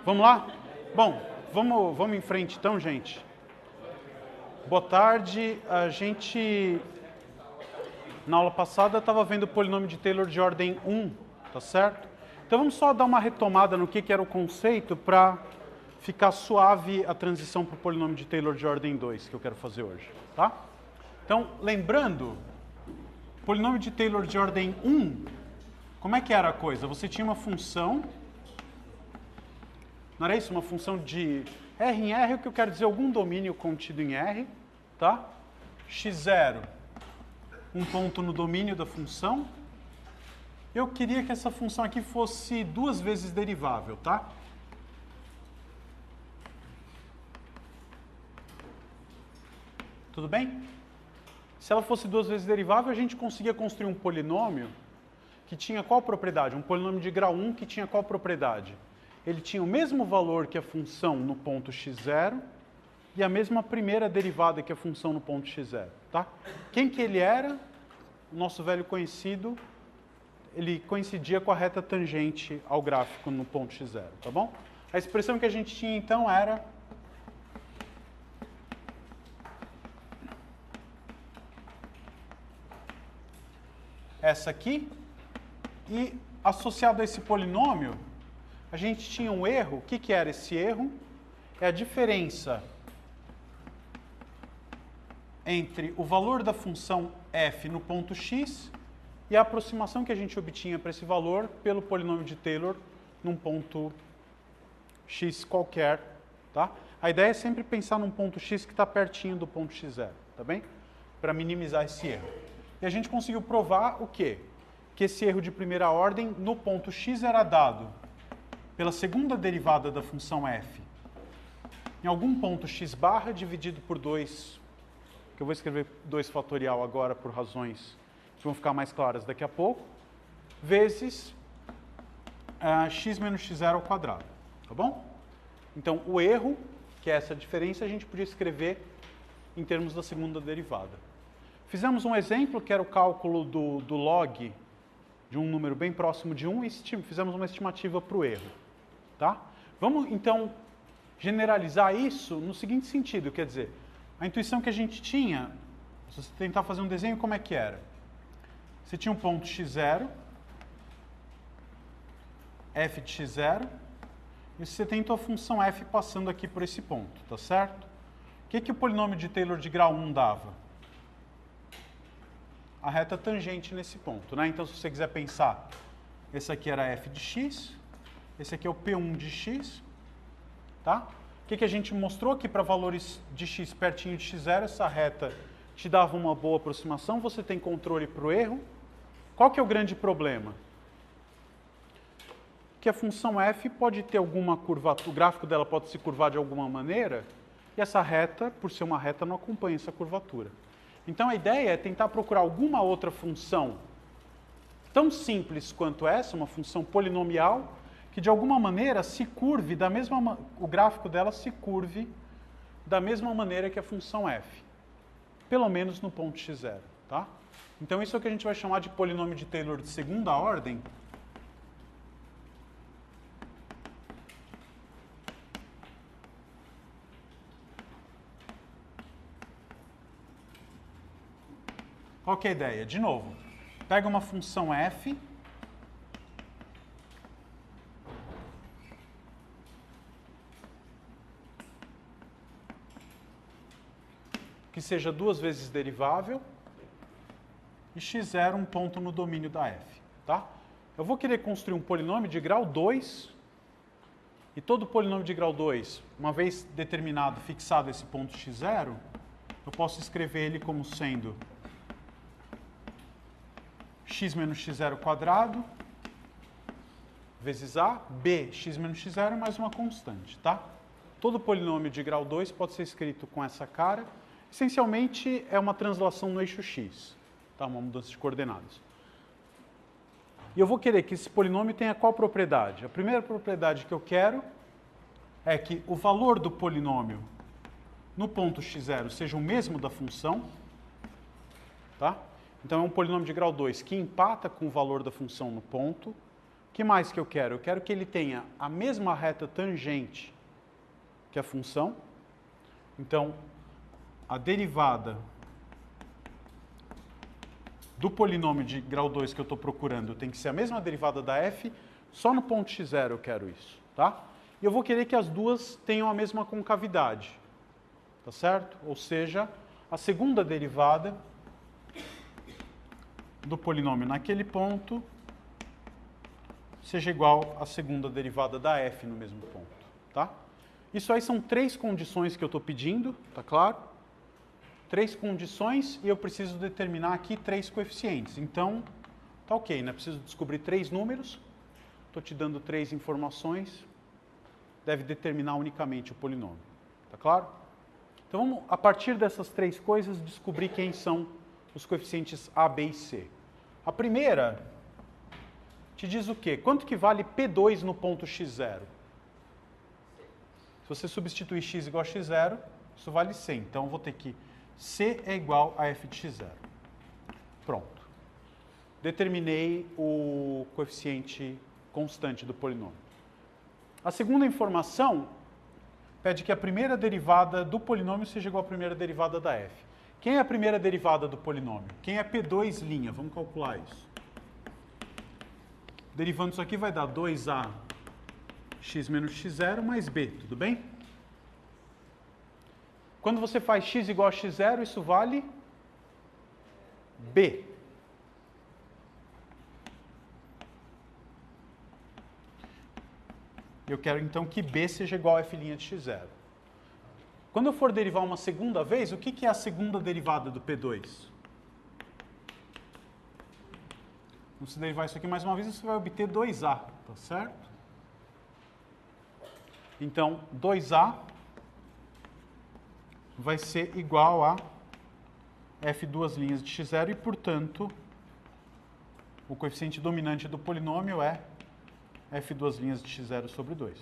Vamos lá? Bom, vamos em frente então, gente. Boa tarde. Na aula passada, estava vendo o polinômio de Taylor de ordem 1, tá certo? Então vamos só dar uma retomada no que era o conceito para ficar suave a transição para o polinômio de Taylor de ordem 2 que eu quero fazer hoje, tá? Então, lembrando, polinômio de Taylor de ordem 1, como é que era a coisa? Você tinha uma função, não era isso? Uma função de R em R, o que eu quero dizer, algum domínio contido em R, tá? x0, um ponto no domínio da função. Eu queria que essa função aqui fosse 2 vezes derivável, tá? Tudo bem? Se ela fosse 2 vezes derivável, a gente conseguia construir um polinômio que tinha qual propriedade? Um polinômio de grau 1 que tinha qual propriedade? Ele tinha o mesmo valor que a função no ponto x0 e a mesma primeira derivada que a função no ponto x0, tá? Quem que ele era? O nosso velho conhecido, ele coincidia com a reta tangente ao gráfico no ponto x0, tá bom? A expressão que a gente tinha então era essa aqui, e associado a esse polinômio, a gente tinha um erro. O que era esse erro? É a diferença entre o valor da função f no ponto x e a aproximação que a gente obtinha para esse valor pelo polinômio de Taylor num ponto x qualquer, tá? A ideia é sempre pensar num ponto x que está pertinho do ponto x0, tá bem? Para minimizar esse erro. E a gente conseguiu provar o quê? Que esse erro de primeira ordem no ponto x era dado pela segunda derivada da função f em algum ponto x barra dividido por 2, que eu vou escrever 2 fatorial agora por razões que vão ficar mais claras daqui a pouco, vezes x menos x0 ao quadrado, tá bom? Então, o erro, que é essa diferença, a gente podia escrever em termos da segunda derivada. Fizemos um exemplo, que era o cálculo do log de um número bem próximo de 1 e fizemos uma estimativa para o erro, tá? Vamos, então, generalizar isso no seguinte sentido, quer dizer, a intuição que a gente tinha, se você tentar fazer um desenho, como é que era? Você tinha um ponto x0, f de x0, e você tem a função f passando aqui por esse ponto, tá certo? O que o polinômio de Taylor de grau 1 dava? A reta tangente nesse ponto, né? Então, se você quiser pensar, esse aqui era f de x, esse aqui é o P1 de x, tá? O que a gente mostrou aqui para valores de x pertinho de x0, essa reta te dava uma boa aproximação, você tem controle para o erro. Qual que é o grande problema? Que a função f pode ter alguma curvatura, o gráfico dela pode se curvar de alguma maneira, e essa reta, por ser uma reta, não acompanha essa curvatura. Então a ideia é tentar procurar alguma outra função tão simples quanto essa, uma função polinomial, que de alguma maneira se curve da mesma, o gráfico dela se curve da mesma maneira que a função f, pelo menos no ponto x0, tá? Então isso é o que a gente vai chamar de polinômio de Taylor de segunda ordem. Qual que é a ideia? De novo, pega uma função f, que seja 2 vezes derivável, e x0 um ponto no domínio da f, tá? Eu vou querer construir um polinômio de grau 2, e todo polinômio de grau 2, uma vez determinado, fixado esse ponto x0, eu posso escrever ele como sendo x menos x0 quadrado vezes a, b, x menos x0 mais uma constante, tá? Todo polinômio de grau 2 pode ser escrito com essa cara. Essencialmente, é uma translação no eixo x, tá? Uma mudança de coordenadas. E eu vou querer que esse polinômio tenha qual propriedade? A primeira propriedade que eu quero é que o valor do polinômio no ponto x0 seja o mesmo da função, tá? Então é um polinômio de grau 2 que empata com o valor da função no ponto. O que mais que eu quero? Eu quero que ele tenha a mesma reta tangente que a função. Então, a derivada do polinômio de grau 2 que eu estou procurando tem que ser a mesma derivada da f, só no ponto x0 eu quero isso, tá? E eu vou querer que as duas tenham a mesma concavidade, tá certo? Ou seja, a segunda derivada do polinômio naquele ponto seja igual à segunda derivada da f no mesmo ponto, tá? Isso aí são 3 condições que eu estou pedindo, tá claro? 3 condições e eu preciso determinar aqui 3 coeficientes. Então, tá ok, né? Preciso descobrir 3 números, estou te dando 3 informações, deve determinar unicamente o polinômio, tá claro? Então, vamos, a partir dessas 3 coisas, descobrir quem são os coeficientes A, B e C. A primeira te diz o quê? Quanto que vale P2 no ponto x0? Se você substituir x igual a x0, isso vale 100. Então, eu vou ter que C é igual a f de x0. Pronto. Determinei o coeficiente constante do polinômio. A segunda informação pede que a primeira derivada do polinômio seja igual à primeira derivada da f. Quem é a primeira derivada do polinômio? Quem é P2'? Vamos calcular isso. Derivando isso aqui vai dar 2a x menos x0 mais b, tudo bem? Quando você faz x igual a x0, isso vale b. Eu quero então que b seja igual a f' de x0. Quando eu for derivar uma segunda vez, o que é a segunda derivada do P2? Quando você derivar isso aqui mais uma vez, você vai obter 2a, tá certo? Então, 2a vai ser igual a f duas linhas de x0 e, portanto, o coeficiente dominante do polinômio é f duas linhas de x0 sobre 2.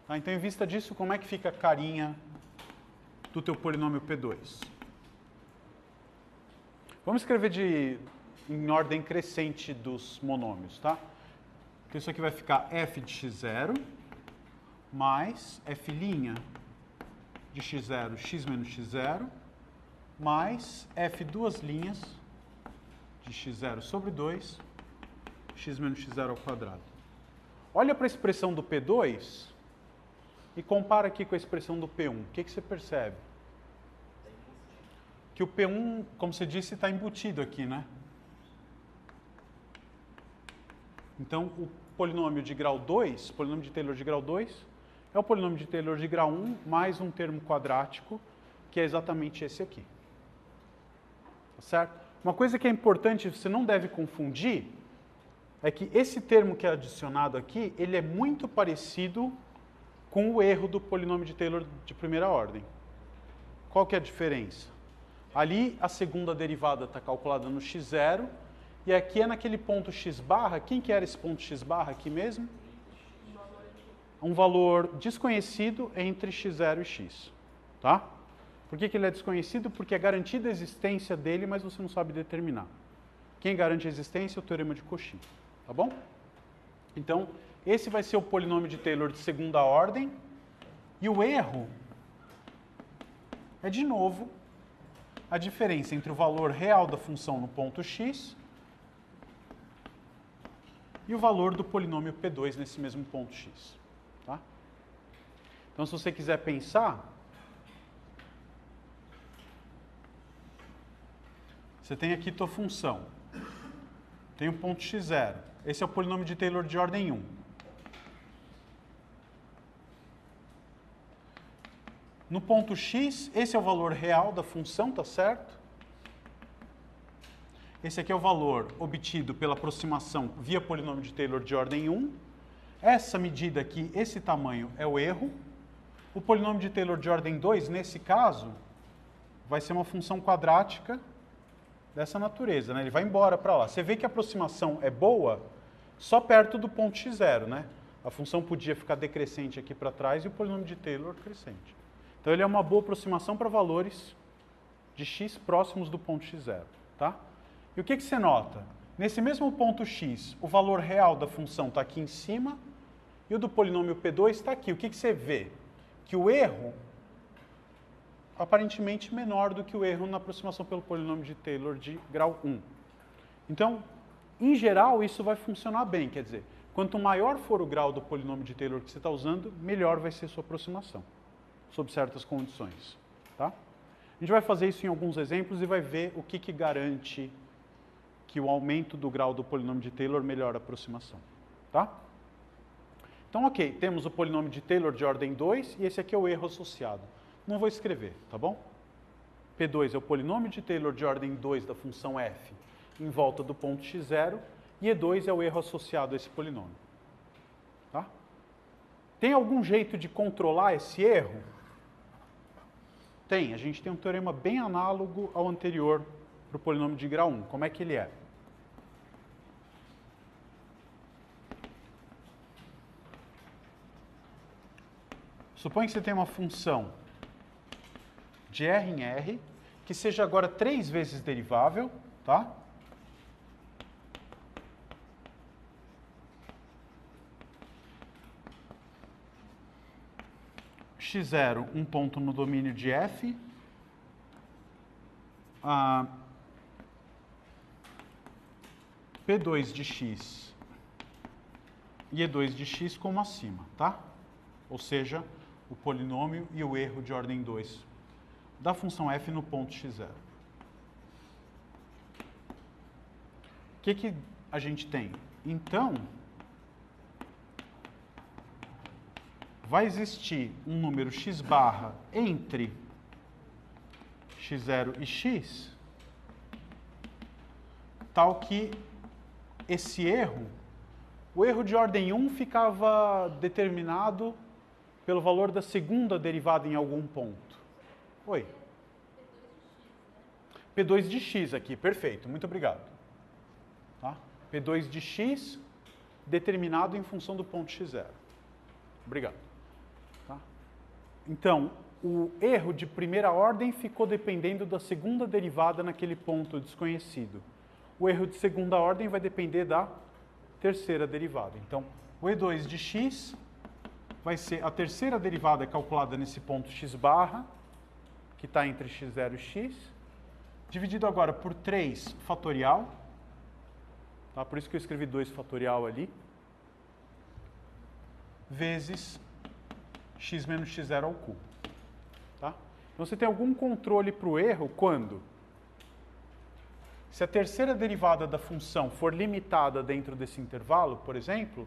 Tá, então, em vista disso, como é que fica a carinha do teu polinômio P2? Vamos escrever em ordem crescente dos monômios, tá? Então, isso aqui vai ficar f de x0 mais f' de x0, x menos x0, mais f duas linhas de x0 sobre 2, x menos x0 ao quadrado. Olha para a expressão do P2 e compara aqui com a expressão do P1. O que você percebe? Que o P1, como você disse, está embutido aqui, né? Então, o polinômio de grau 2, polinômio de Taylor de grau 2, é o polinômio de Taylor de grau 1 mais um termo quadrático, que é exatamente esse aqui. Tá certo? Uma coisa que é importante, você não deve confundir, é que esse termo que é adicionado aqui, ele é muito parecido com o erro do polinômio de Taylor de primeira ordem. Qual que é a diferença? Ali, a segunda derivada está calculada no x0, e aqui é naquele ponto x barra. Quem que era esse ponto x barra aqui mesmo? Um valor desconhecido entre x0 e x. Tá? Por que ele é desconhecido? Porque é garantida a existência dele, mas você não sabe determinar. Quem garante a existência é o teorema de Cauchy. Tá bom? Então, esse vai ser o polinômio de Taylor de segunda ordem. E o erro é, de novo, a diferença entre o valor real da função no ponto x e o valor do polinômio P2 nesse mesmo ponto x. Tá? Então, se você quiser pensar, você tem aqui tua função. Tem um ponto x0. Esse é o polinômio de Taylor de ordem 1. No ponto x, esse é o valor real da função, tá certo? Esse aqui é o valor obtido pela aproximação via polinômio de Taylor de ordem 1. Essa medida aqui, esse tamanho, é o erro. O polinômio de Taylor de ordem 2, nesse caso, vai ser uma função quadrática dessa natureza, né? Ele vai embora para lá. Você vê que a aproximação é boa só perto do ponto x0, né? A função podia ficar decrescente aqui para trás e o polinômio de Taylor crescente. Então, ele é uma boa aproximação para valores de x próximos do ponto x0. Tá? E o que você nota? Nesse mesmo ponto x, o valor real da função está aqui em cima e o do polinômio P2 está aqui. O que você vê? Que o erro aparentemente menor do que o erro na aproximação pelo polinômio de Taylor de grau 1. Então, em geral, isso vai funcionar bem. Quer dizer, quanto maior for o grau do polinômio de Taylor que você está usando, melhor vai ser a sua aproximação, sob certas condições. Tá? A gente vai fazer isso em alguns exemplos e vai ver o que garante que o aumento do grau do polinômio de Taylor melhora a aproximação. Tá? Então, ok, temos o polinômio de Taylor de ordem 2 e esse aqui é o erro associado. Não vou escrever, tá bom? P2 é o polinômio de Taylor de ordem 2 da função f em volta do ponto x0 e E2 é o erro associado a esse polinômio. Tá? Tem algum jeito de controlar esse erro? Tem. A gente tem um teorema bem análogo ao anterior para o polinômio de grau 1. Como é que ele é? Suponha que você tem uma função de R em R, que seja agora 3 vezes derivável, tá? x0, um ponto no domínio de F. P2 de x e E2 de x como acima, tá? Ou seja, o polinômio e o erro de ordem 2 da função f no ponto x0. O que a gente tem? Então, vai existir um número x barra entre x0 e x, tal que esse erro, o erro de ordem 1 ficava determinado pelo valor da segunda derivada em algum ponto. Oi. P2 de x aqui, perfeito, muito obrigado. Tá? P2 de x determinado em função do ponto x0. Obrigado. Tá? Então, o erro de primeira ordem ficou dependendo da segunda derivada naquele ponto desconhecido. O erro de segunda ordem vai depender da terceira derivada. Então, o E2 de x vai ser a terceira derivada calculada nesse ponto x barra, que está entre x0 e x, dividido agora por 3 fatorial, tá? Por isso que eu escrevi 2 fatorial ali, vezes x menos x0 ao cubo. Tá? Então, você tem algum controle para o erro quando? Se a terceira derivada da função for limitada dentro desse intervalo, por exemplo,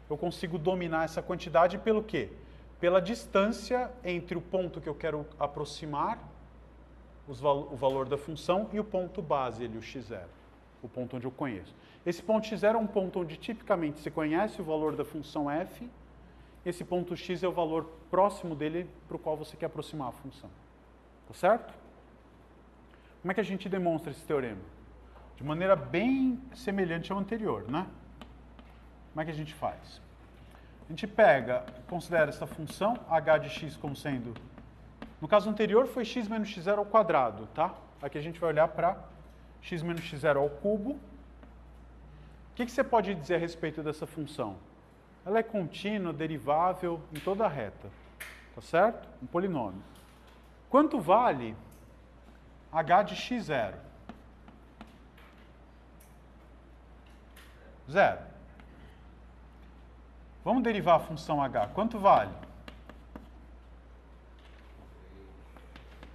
eu consigo dominar essa quantidade pelo quê? Pela distância entre o ponto que eu quero aproximar, o valor da função, e o ponto base, ali, o x0, o ponto onde eu conheço. Esse ponto x0 é um ponto onde tipicamente se conhece o valor da função f, esse ponto x é o valor próximo dele para o qual você quer aproximar a função. Tá certo? Como é que a gente demonstra esse teorema? De maneira bem semelhante ao anterior, né? Como é que a gente faz? A gente pega, considera essa função, h de x como sendo... No caso anterior foi x menos x0 ao quadrado, tá? Aqui a gente vai olhar para x menos x0 ao cubo. O que você pode dizer a respeito dessa função? Ela é contínua, derivável em toda a reta, tá certo? Um polinômio. Quanto vale h de x0? Zero. Vamos derivar a função h. Quanto vale?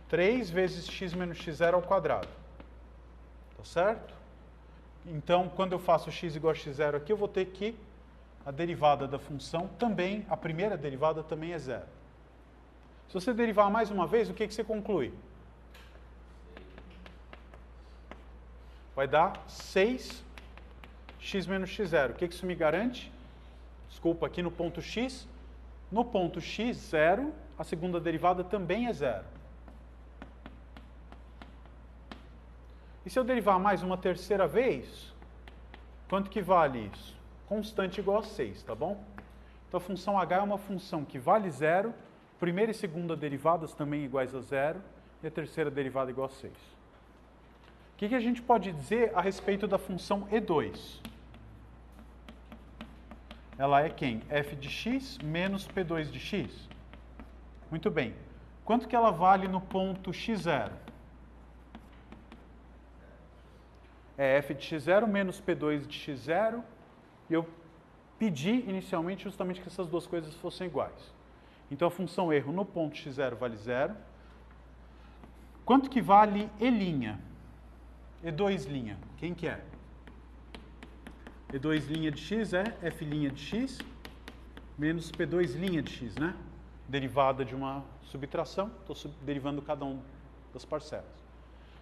3 vezes x menos x0 ao quadrado. Tá certo? Então, quando eu faço x igual a x0 aqui, eu vou ter que a derivada da função também, a primeira derivada também é zero. Se você derivar mais uma vez, o que você conclui? Vai dar 6x menos x0. O que isso me garante? Desculpa, aqui no ponto x. No ponto x, 0, a segunda derivada também é zero. E se eu derivar mais uma terceira vez, quanto que vale isso? Constante igual a 6, tá bom? Então a função h é uma função que vale zero, primeira e segunda derivadas também iguais a zero, e a terceira derivada igual a 6. O que a gente pode dizer a respeito da função E2? Ela é quem? f de x menos p2 de x. Muito bem. Quanto que ela vale no ponto x0? É f de x0 menos p2 de x0. E eu pedi inicialmente justamente que essas duas coisas fossem iguais. Então a função erro no ponto x0 vale 0. Quanto que vale E'? E2'. Quem que é? E2' de x é f' de x menos p2' de x, né? Derivada de uma subtração, estou derivando cada um das parcelas.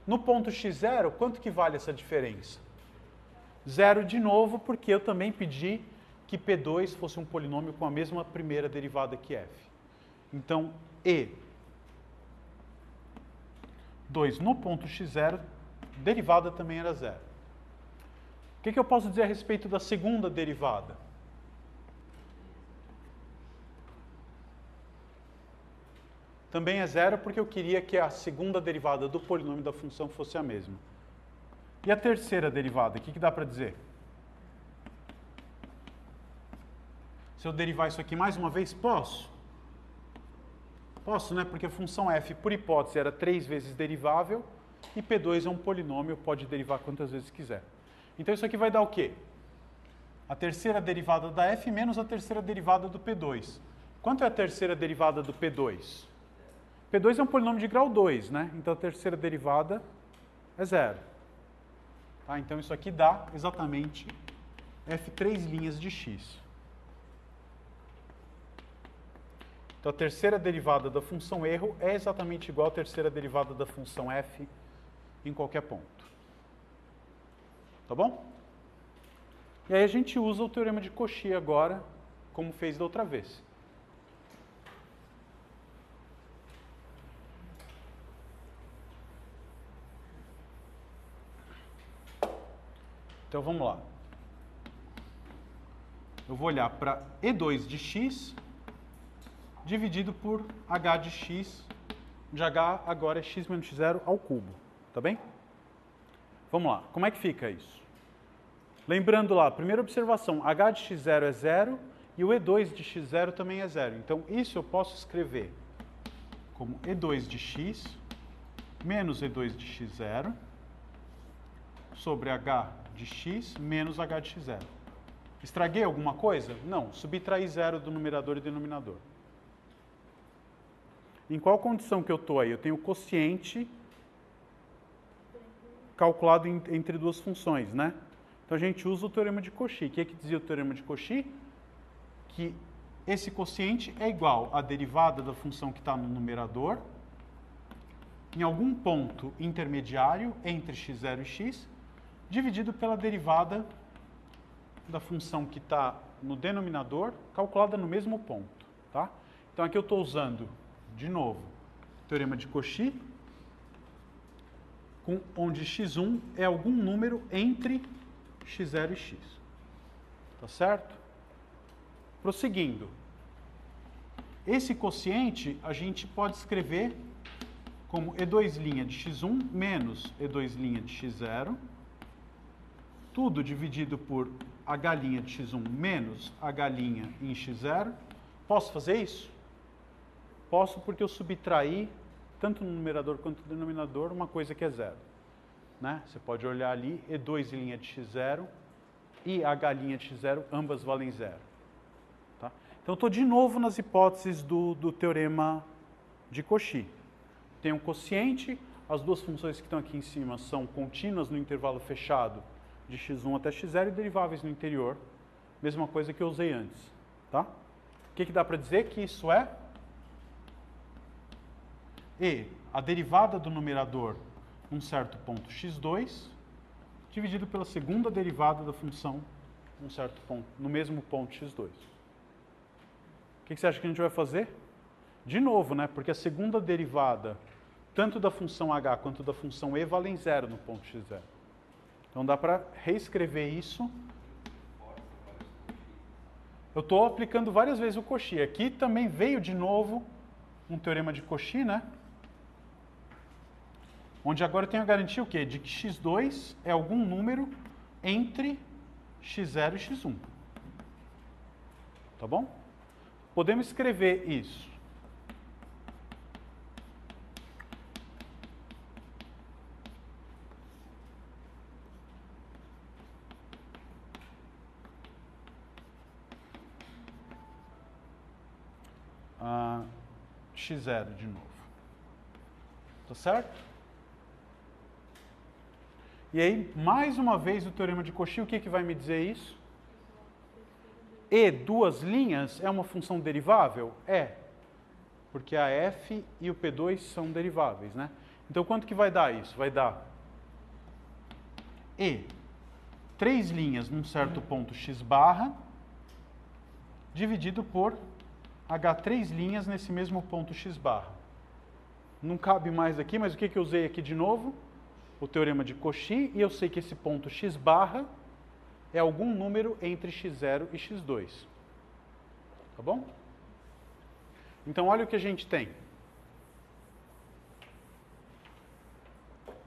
No ponto x0, quanto que vale essa diferença? 0 de novo, porque eu também pedi que p2 fosse um polinômio com a mesma primeira derivada que f. Então, E2 no ponto x0, derivada também era 0. O que eu posso dizer a respeito da segunda derivada? Também é 0 porque eu queria que a segunda derivada do polinômio da função fosse a mesma. E a terceira derivada, o que dá para dizer? Se eu derivar isso aqui mais uma vez, posso? Posso, né? Porque a função f, por hipótese, era 3 vezes derivável e P2 é um polinômio, pode derivar quantas vezes quiser. Então isso aqui vai dar o quê? A terceira derivada da f menos a terceira derivada do P2. Quanto é a terceira derivada do P2? P2 é um polinômio de grau 2, né? Então a terceira derivada é 0. Tá? Então isso aqui dá exatamente f3' de x. Então a terceira derivada da função erro é exatamente igual à terceira derivada da função f em qualquer ponto. Tá bom? E aí a gente usa o teorema de Cauchy agora, como fez da outra vez. Então vamos lá. Eu vou olhar para E2 de x dividido por h de x, onde h agora é x menos x0 ao cubo. Tá bem? Vamos lá. Como é que fica isso? Lembrando lá, primeira observação, h de x0 é 0 e o E2 de x0 também é 0. Então isso eu posso escrever como E2 de x menos E2 de x0 sobre h de x menos h de x0. Estraguei alguma coisa? Não. Subtraí 0 do numerador e denominador. Em qual condição que eu estou aí? Eu tenho o quociente calculado entre duas funções, né? Então a gente usa o teorema de Cauchy. O que dizia o teorema de Cauchy? Que esse quociente é igual à derivada da função que está no numerador em algum ponto intermediário entre x0 e x, dividido pela derivada da função que está no denominador, calculada no mesmo ponto. Tá? Então aqui eu estou usando, de novo, o teorema de Cauchy, onde x1 é algum número entre x0 e x. Tá certo? Prosseguindo. Esse quociente a gente pode escrever como E2' de x1 menos E2' de x0, tudo dividido por h' de x1 menos h' em x0. Posso fazer isso? Posso, porque eu subtraí, tanto no numerador quanto no denominador, uma coisa que é 0. Né? Você pode olhar ali, E2' de x0 e h' de x0, ambas valem 0. Tá? Então, estou de novo nas hipóteses do teorema de Cauchy. Tem um quociente, as duas funções que estão aqui em cima são contínuas no intervalo fechado de x1 até x0 e deriváveis no interior. Mesma coisa que eu usei antes. Tá? O que dá para dizer? Que isso é E, a derivada do numerador num certo ponto x2, dividido pela segunda derivada da função num certo ponto, no mesmo ponto x2. O que você acha que a gente vai fazer? De novo, né? Porque a segunda derivada, tanto da função h quanto da função e, valem 0 no ponto x0. Então dá para reescrever isso. Eu estou aplicando várias vezes o Cauchy. Aqui também veio de novo um teorema de Cauchy, né? onde agora eu tenho a garantia o quê? De que x2 é algum número entre x0 e x1. Tá bom? Podemos escrever isso. X0 de novo. Tá certo? E aí, mais uma vez, o teorema de Cauchy, o que vai me dizer isso? E duas linhas é uma função derivável? É. Porque a f e o P2 são deriváveis, né? Então, quanto que vai dar isso? Vai dar E, 3 linhas num certo ponto x barra, dividido por H 3 linhas nesse mesmo ponto x barra. Não cabe mais aqui, mas o que eu usei aqui de novo? O teorema de Cauchy, e eu sei que esse ponto x barra é algum número entre x0 e x2. Tá bom? Então, olha o que a gente tem.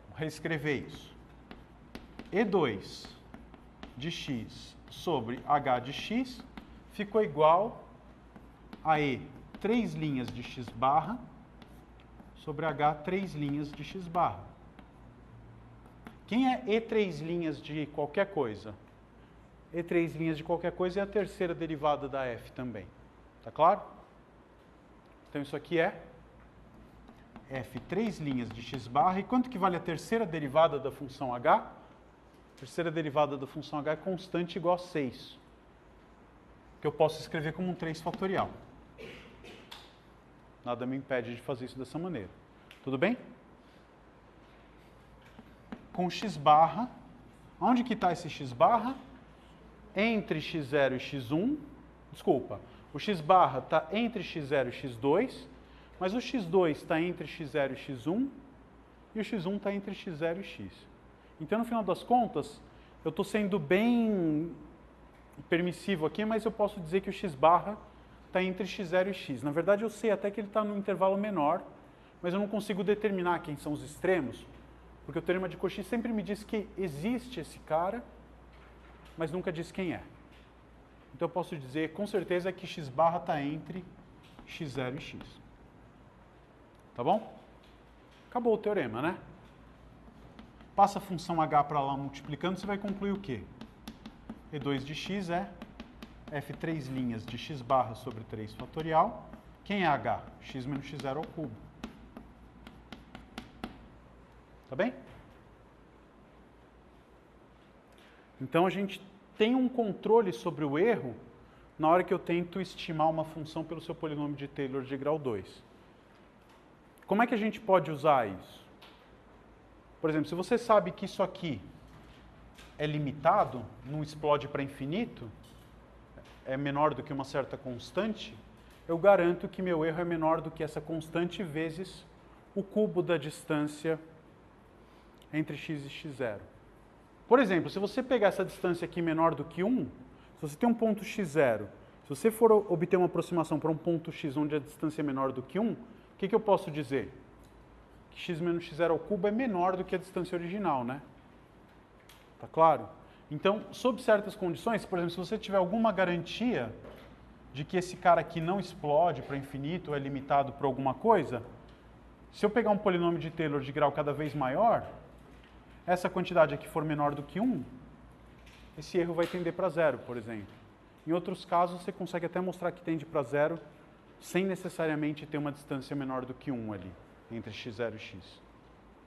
Vou reescrever isso. E2 de x sobre H de x ficou igual a E 3 linhas de x barra sobre H 3 linhas de x barra. Quem é E 3 linhas de qualquer coisa? E 3 linhas de qualquer coisa é a terceira derivada da f também. Tá claro? Então isso aqui é f 3 linhas de x barra. E quanto que vale a terceira derivada da função h? A terceira derivada da função h é constante igual a 6. Que eu posso escrever como um 3 fatorial. Nada me impede de fazer isso dessa maneira. Tudo bem? Com x barra, onde que está esse x barra? Entre x0 e x1. Desculpa, o x barra está entre x0 e x2, mas o x2 está entre x0 e x1, e o x1 está entre x0 e x. Então, no final das contas, eu estou sendo bem permissivo aqui, mas eu posso dizer que o x barra está entre x0 e x. Na verdade, eu sei até que ele está num intervalo menor, mas eu não consigo determinar quem são os extremos, porque o teorema de Cauchy sempre me diz que existe esse cara, mas nunca diz quem é. Então eu posso dizer com certeza que x barra está entre x0 e x. Tá bom? Acabou o teorema, né? Passa a função h para lá multiplicando, você vai concluir o quê? E2 de x é f3 linhas de x barra sobre 3 fatorial. Quem é h? X menos x0 ao cubo. Tá bem? Então, a gente tem um controle sobre o erro na hora que eu tento estimar uma função pelo seu polinômio de Taylor de grau 2. Como é que a gente pode usar isso? Por exemplo, se você sabe que isso aqui é limitado, não explode para infinito, é menor do que uma certa constante, eu garanto que meu erro é menor do que essa constante vezes o cubo da distância entre x e x0. Por exemplo, se você pegar essa distância aqui menor do que 1, se você tem um ponto x0, se você for obter uma aproximação para um ponto x onde a distância é menor do que 1, o que eu posso dizer? Que x menos x0 ao cubo é menor do que a distância original, né? Tá claro? Então, sob certas condições, por exemplo, se você tiver alguma garantia de que esse cara aqui não explode para infinito ou é limitado por alguma coisa, se eu pegar um polinômio de Taylor de grau cada vez maior, essa quantidade aqui for menor do que 1, esse erro vai tender para 0, por exemplo. Em outros casos, você consegue até mostrar que tende para 0 sem necessariamente ter uma distância menor do que 1 ali, entre x0 e x.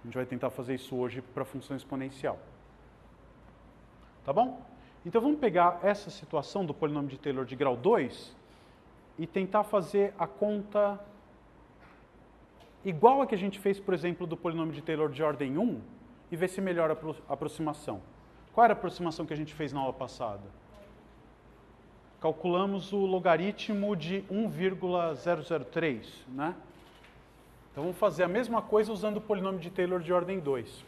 A gente vai tentar fazer isso hoje para a função exponencial. Tá bom? Então, vamos pegar essa situação do polinômio de Taylor de grau 2 e tentar fazer a conta igual a que a gente fez, por exemplo, do polinômio de Taylor de ordem 1, e ver se melhora a aproximação. Qual era a aproximação que a gente fez na aula passada? Calculamos o logaritmo de 1,003, né? Então vamos fazer a mesma coisa usando o polinômio de Taylor de ordem 2.